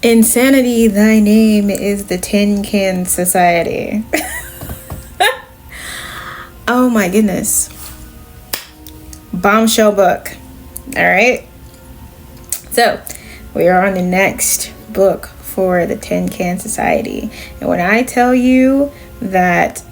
Insanity, thy name is the Tincansociety. Oh my goodness. Bombshell book. All right. So we are on the next book for the Tincansociety. And when I tell you that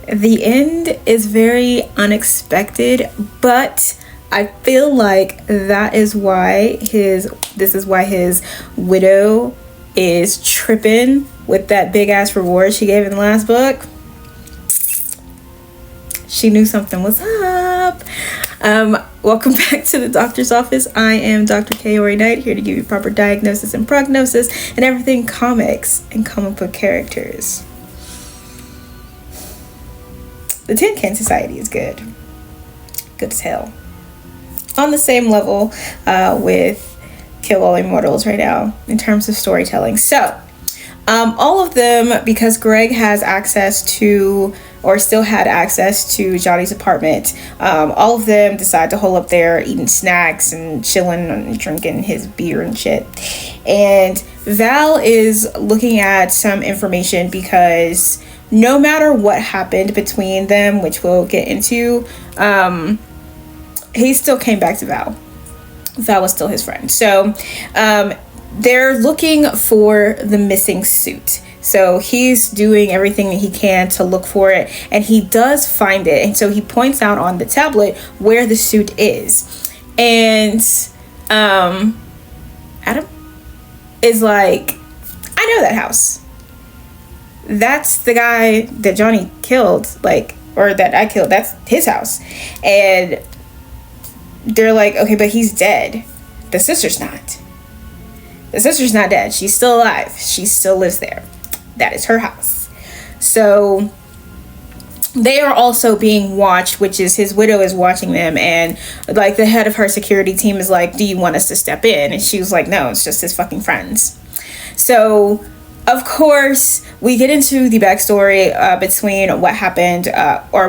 the end is very unexpected, but I feel like this is why his widow is tripping with that big ass reward she gave in the last book. She knew something was up. Welcome back to the doctor's office. I am Dr. Kaori Knight, here to give you proper diagnosis and prognosis and everything comics and comic book characters. The Tincansociety is good. Good as hell. On the same level with Kill All Immortals right now in terms of storytelling. So, all of them, because Greg has access to, or still had access to, Johnny's apartment, all of them decide to hole up there eating snacks and chilling and drinking his beer and shit. And Val is looking at some information because no matter what happened between them, which we'll get into, he still came back to Val. Val was still his friend. So they're looking for the missing suit. So he's doing everything that he can to look for it, and he does find it. And so he points out on the tablet where the suit is. And Adam is like, I know that house. That's the guy that Johnny killed, or that I killed. That's his house. And they're like, okay, but he's dead. The sister's not. The sister's not dead. She's still alive. She still lives there. That is her house. So they are also being watched, which is his widow is watching them. And like the head of her security team is like, do you want us to step in? And she was like, no, it's just his fucking friends. So of course, we get into the backstory between what happened,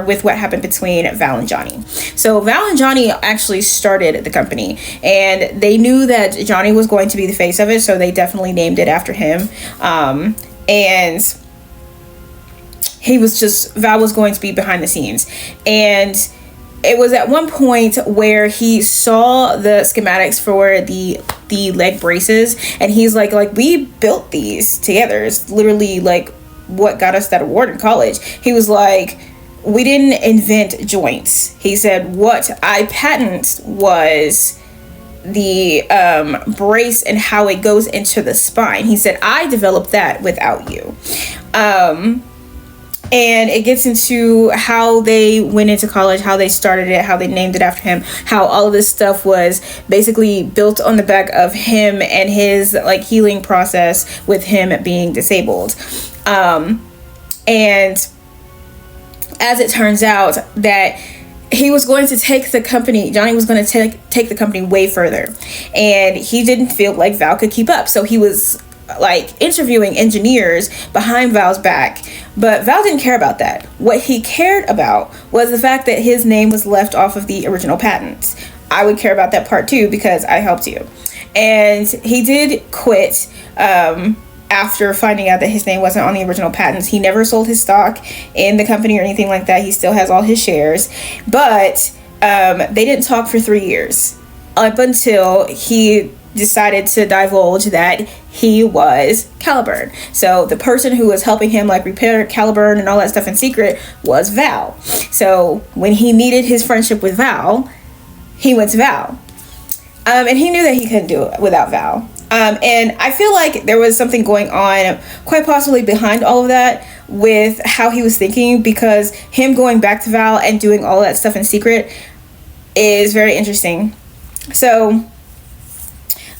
with what happened between Val and Johnny. So Val and Johnny actually started the company, and they knew that Johnny was going to be the face of it, so they definitely named it after him. And Val was going to be behind the scenes. And it was at one point where he saw the schematics for the leg braces, and he's like we built these together. It's literally like what got us that award in college. He was like, we didn't invent joints. He said, what I patented was the brace and how it goes into the spine. He said, I developed that without you. And it gets into how they went into college, how they started it, how they named it after him, how all of this stuff was basically built on the back of him and his healing process with him being disabled. And as it turns out that he was going to take the company, Johnny was going to take the company way further. And he didn't feel like Val could keep up. So he was interviewing engineers behind Val's back, but Val didn't care about that. What he cared about was the fact that his name was left off of the original patents. I would care about that part too, because I helped you. And he did quit after finding out that his name wasn't on the original patents. He never sold his stock in the company or anything like that. He still has all his shares, but they didn't talk for 3 years up until he decided to divulge that he was Caliburn. So the person who was helping him repair Caliburn and all that stuff in secret was Val. So when he needed his friendship with Val, he went to Val. And he knew that he couldn't do it without Val. And I feel like there was something going on quite possibly behind all of that with how he was thinking, because him going back to Val and doing all that stuff in secret is very interesting. So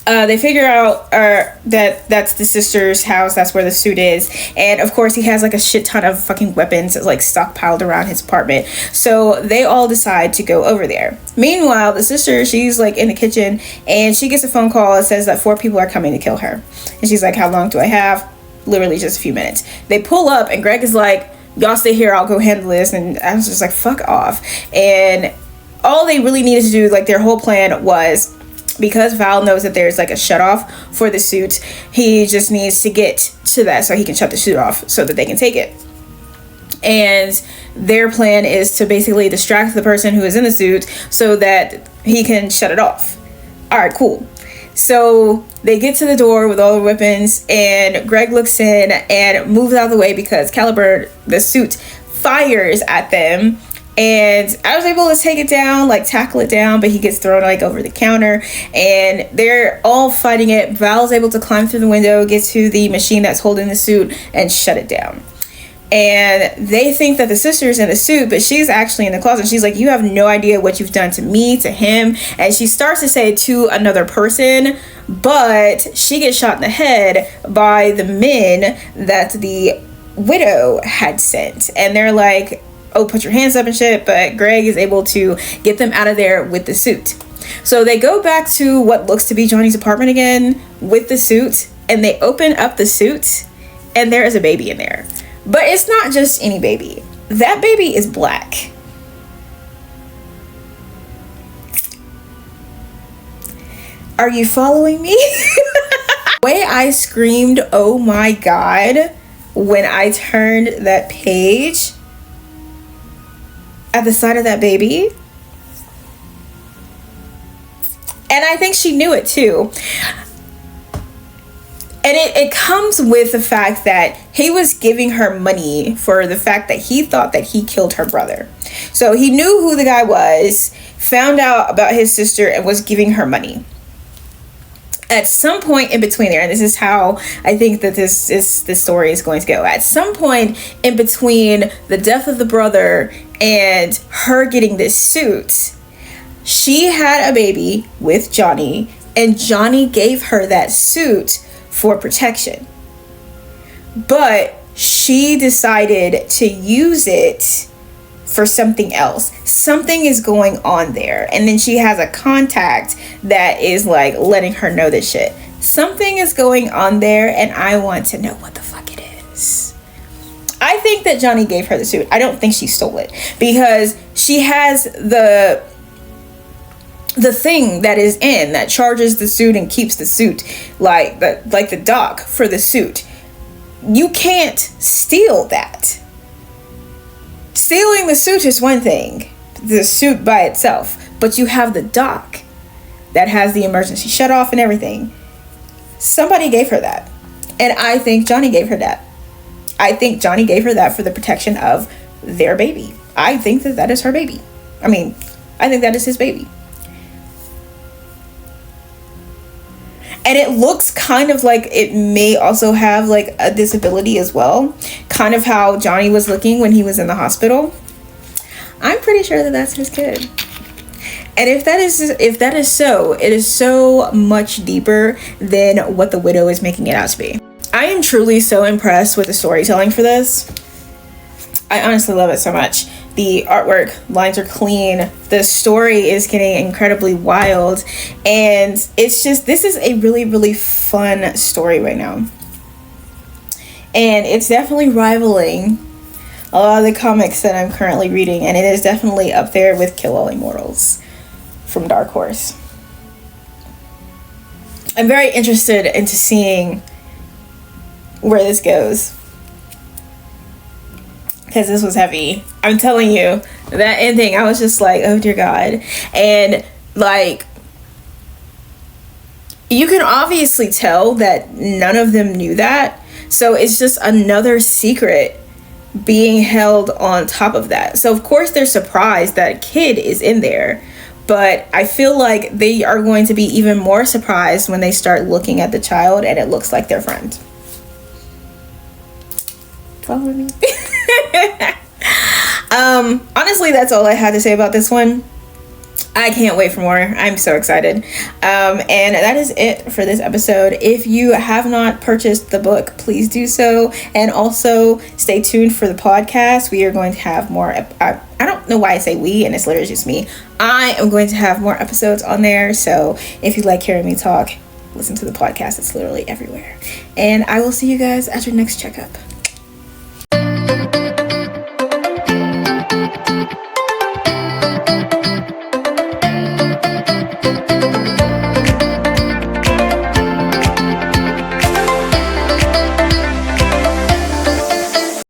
they figure out that that's the sister's house. That's where the suit is. And of course he has a shit ton of fucking weapons stockpiled around his apartment. So they all decide to go over there. Meanwhile, the sister, she's in the kitchen, and she gets a phone call that says that 4 people are coming to kill her. And she's like, how long do I have? Literally just a few minutes. They pull up, and Greg is like, y'all stay here, I'll go handle this. And I was just like, fuck off. And all they really needed to do, their whole plan was because Val knows that there's like a shut off for the suit, he just needs to get to that so he can shut the suit off so that they can take it. And their plan is to basically distract the person who is in the suit so that he can shut it off. All right, cool. So they get to the door with all the weapons, and Greg looks in and moves out of the way because Caliber, the suit, fires at them. And I was able to take it down, like tackle it down, but he gets thrown like over the counter, and they're all fighting it. Val's able to climb through the window, get to the machine that's holding the suit, and shut it down. And they think that the sister's in the suit, but she's actually in the closet. She's like, you have no idea what you've done to me, to him. And she starts to say it to another person, but she gets shot in the head by the men that the widow had sent. And they're like, oh, put your hands up and shit. But Greg is able to get them out of there with the suit. So they go back to what looks to be Johnny's apartment again with the suit. And they open up the suit, and there is a baby in there. But it's not just any baby. That baby is black. Are you following me? The way I screamed, oh my God, when I turned that page at the sight of that baby. And I think she knew it too. And it comes with the fact that he was giving her money for the fact that he thought that he killed her brother. So he knew who the guy was, found out about his sister, and was giving her money. At some point in between there, and this is how I think that this story is going to go. At some point in between the death of the brother and her getting this suit, she had a baby with Johnny, and Johnny gave her that suit for protection. But she decided to use it for something else. Something is going on there. And then she has a contact that is like letting her know this shit. Something is going on there, and I want to know what the fuck it is. I think that Johnny gave her the suit. I don't think she stole it, because she has the thing that is in that charges the suit and keeps the suit like the dock for the suit. You can't steal that. Stealing the suit is one thing, the suit by itself, but you have the dock that has the emergency shut off and everything. Somebody gave her that, and I think Johnny gave her that. I think Johnny gave her that for the protection of their baby. I think that is her baby. I mean, I think that is his baby. And it looks kind of like it may also have like a disability as well. Kind of how Johnny was looking when he was in the hospital. I'm pretty sure that that's his kid. And if that is so, it is so much deeper than what the widow is making it out to be. I am truly so impressed with the storytelling for this. I honestly love it so much. The artwork, lines are clean. The story is getting incredibly wild. And it's just, this is a really, really fun story right now. And it's definitely rivaling a lot of the comics that I'm currently reading. And it is definitely up there with Kill All Immortals from Dark Horse. I'm very interested into seeing where this goes, because this was heavy. I'm telling you, that ending, I was just like, oh dear God. And like, you can obviously tell that none of them knew that. So it's just another secret being held on top of that. So of course they're surprised that a kid is in there. But I feel like they are going to be even more surprised when they start looking at the child and it looks like their friend. Follow me. Honestly, that's all I had to say about this one. I can't wait for more. I'm so excited. And that is it for this episode. If you have not purchased the book, please do so. And also stay tuned for the podcast. We are going to have more. I don't know why I say we, and it's literally just me. I am going to have more episodes on there. So if you like hearing me talk, listen to the podcast. It's literally everywhere. And I will see you guys at your next checkup.